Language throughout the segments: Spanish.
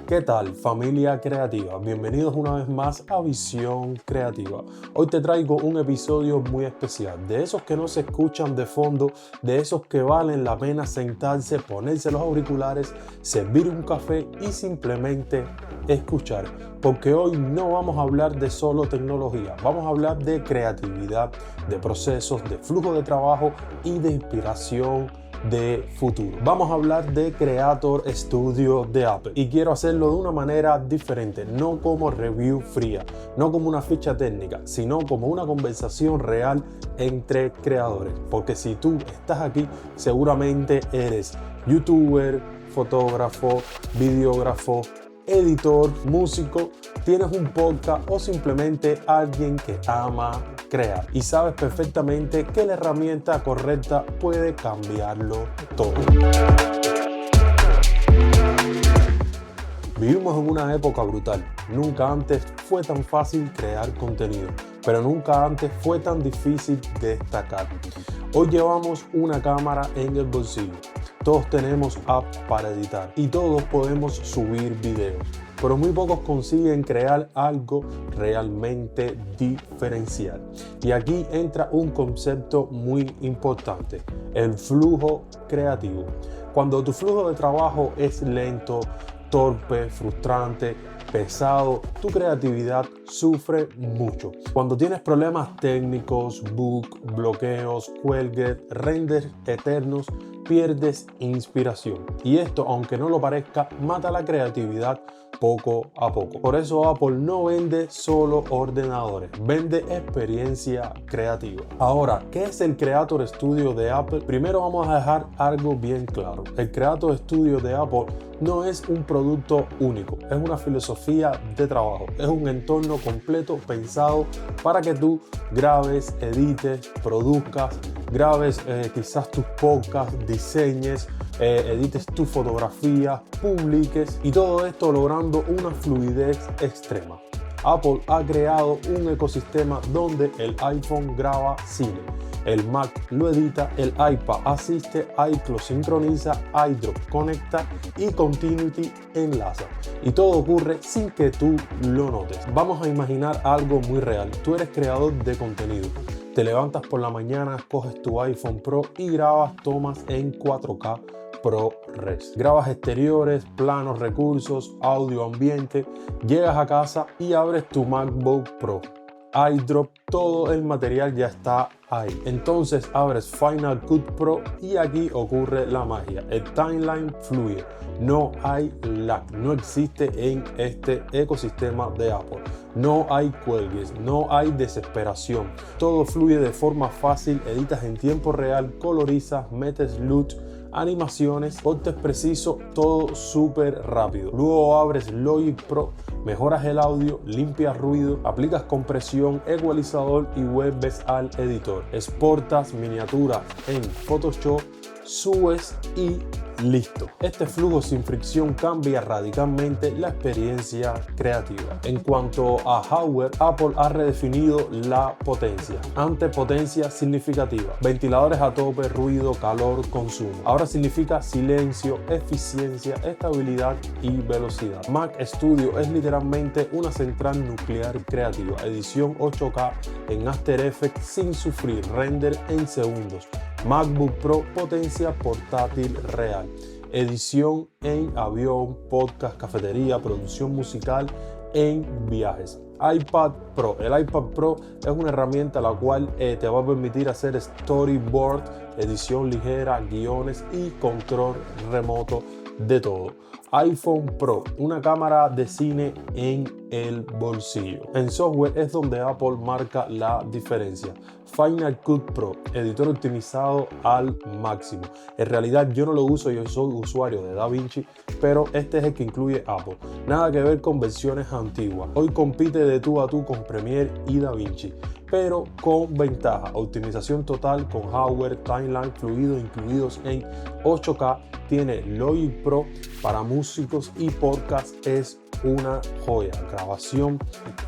¿Qué tal, familia creativa? Bienvenidos una vez más a Visión Creativa. Hoy te traigo un episodio muy especial, de esos que no se escuchan de fondo, de esos que valen la pena sentarse, ponerse los auriculares, servir un café y simplemente escuchar. Porque hoy no vamos a hablar de solo tecnología, vamos a hablar de creatividad, de procesos, de flujo de trabajo y de inspiración de futuro. Vamos a hablar de Creator Studio de Apple y quiero hacerlo de una manera diferente, no como review fría, no como una ficha técnica, sino como una conversación real entre creadores. Porque si tú estás aquí, seguramente eres youtuber, fotógrafo, videógrafo, editor, músico, tienes un podcast o simplemente alguien que ama crear y sabes perfectamente que la herramienta correcta puede cambiarlo todo. Vivimos en una época brutal. Nunca antes fue tan fácil crear contenido, pero nunca antes fue tan difícil destacar. Hoy llevamos una cámara en el bolsillo. Todos tenemos apps para editar y todos podemos subir videos, pero muy pocos consiguen crear algo realmente diferencial. Y aquí entra un concepto muy importante, el flujo creativo. Cuando tu flujo de trabajo es lento, torpe, frustrante, pesado, tu creatividad sufre mucho. Cuando tienes problemas técnicos, bugs, bloqueos, cuelgues, renders eternos, pierdes inspiración. Y esto, aunque no lo parezca, mata la creatividad poco a poco. Por eso Apple no vende solo ordenadores, vende experiencia creativa. Ahora, ¿qué es el Creator Studio de Apple? Primero vamos a dejar algo bien claro. El Creator Studio de Apple no es un producto único, es una filosofía de trabajo, es un entorno completo pensado para que tú grabes, edites, produzcas, grabes quizás tus podcasts, diseñes, edites tus fotografías, publiques y todo esto logrando una fluidez extrema. Apple ha creado un ecosistema donde el iPhone graba cine, el Mac lo edita, el iPad asiste, iCloud sincroniza, iDrop conecta y Continuity enlaza. Y todo ocurre sin que tú lo notes. Vamos a imaginar algo muy real. Tú eres creador de contenido. Te levantas por la mañana, coges tu iPhone Pro y grabas tomas en 4K ProRes. Grabas exteriores, planos, recursos, audio, ambiente. Llegas a casa y abres tu MacBook Pro. iDrop, todo el material ya está ahí. Entonces abres Final Cut Pro y aquí ocurre la magia. El timeline fluye. No hay lag, no existe en este ecosistema de Apple. No hay cuelgues, no hay desesperación. Todo fluye de forma fácil, editas en tiempo real, colorizas, metes luz, animaciones, cortes precisos, todo súper rápido. Luego abres Logic Pro, mejoras el audio, limpias ruido, aplicas compresión, ecualizador y vuelves al editor. Exportas miniaturas en Photoshop, subes y listo. Este flujo sin fricción cambia radicalmente la experiencia creativa. En cuanto a hardware, Apple ha redefinido la potencia. Antes potencia significativa, ventiladores a tope, ruido, calor, consumo. Ahora significa silencio, eficiencia, estabilidad y velocidad. Mac Studio es literalmente una central nuclear creativa. Edición 8K en After Effects sin sufrir render en segundos. MacBook Pro, potencia portátil real. Edición en avión, podcast, cafetería, producción musical en viajes. iPad Pro. El iPad Pro es una herramienta la cual te va a permitir hacer storyboard, edición ligera, guiones y control remoto de todo. iPhone Pro, una cámara de cine en el bolsillo. En software es donde Apple marca la diferencia. Final Cut Pro, editor optimizado al máximo. En realidad yo no lo uso, yo soy usuario de DaVinci, pero este es el que incluye Apple. Nada que ver con versiones antiguas. Hoy compite de tú a tú con Premiere y DaVinci, pero con ventaja. Optimización total con hardware, timeline fluido incluidos en 8K. Tiene Logic Pro para músicos y podcast, es una joya. Grabación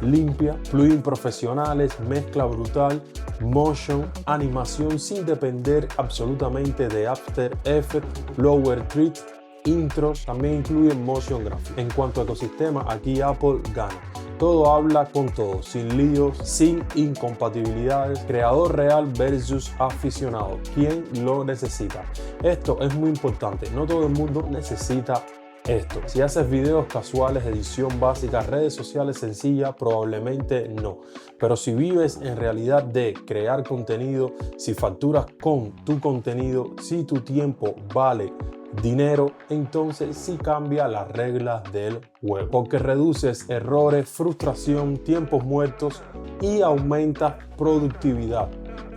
limpia, plugins profesionales, mezcla brutal, motion, animación sin depender absolutamente de After Effects, Lower Treat, intros, también incluyen motion graphics. En cuanto a ecosistema, aquí Apple gana. Todo habla con todo, sin líos, sin incompatibilidades, creador real versus aficionado. ¿Quién lo necesita? Esto es muy importante, no todo el mundo necesita esto. Si haces videos casuales, edición básica, redes sociales sencillas, probablemente no. Pero si vives en realidad de crear contenido, si facturas con tu contenido, si tu tiempo vale dinero, entonces sí cambia las reglas del juego, porque reduces errores, frustración, tiempos muertos y aumentas productividad,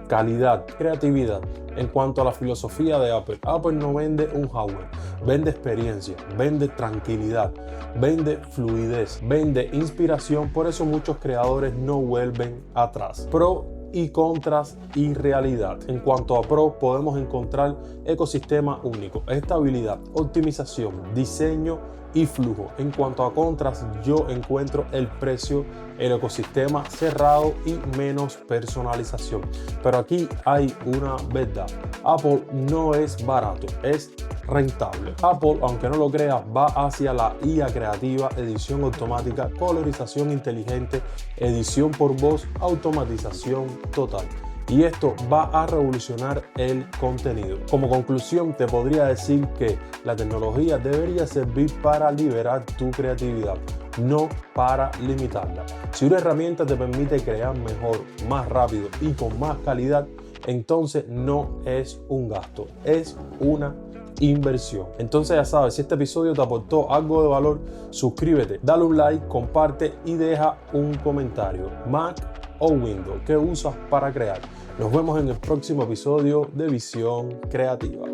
calidad, creatividad. En cuanto a la filosofía de Apple, Apple no vende un hardware, vende experiencia, vende tranquilidad, vende fluidez, vende inspiración. Por eso muchos creadores no vuelven atrás. Pro y contras y realidad. En cuanto a pro, podemos encontrar ecosistema único, estabilidad, optimización, diseño y flujo. En cuanto a contras, yo encuentro el precio, el ecosistema cerrado y menos personalización. Pero aquí hay una verdad: Apple no es barato, es rentable. Apple, aunque no lo creas, va hacia la IA creativa, edición automática, colorización inteligente, edición por voz, automatización total. Y esto va a revolucionar el contenido. Como conclusión, te podría decir que la tecnología debería servir para liberar tu creatividad, no para limitarla. Si una herramienta te permite crear mejor, más rápido y con más calidad, entonces no es un gasto, es una inversión. Entonces ya sabes, si este episodio te aportó algo de valor, suscríbete, dale un like, comparte y deja un comentario. Mac o Windows, ¿qué usas para crear? Nos vemos en el próximo episodio de Visión Creativa.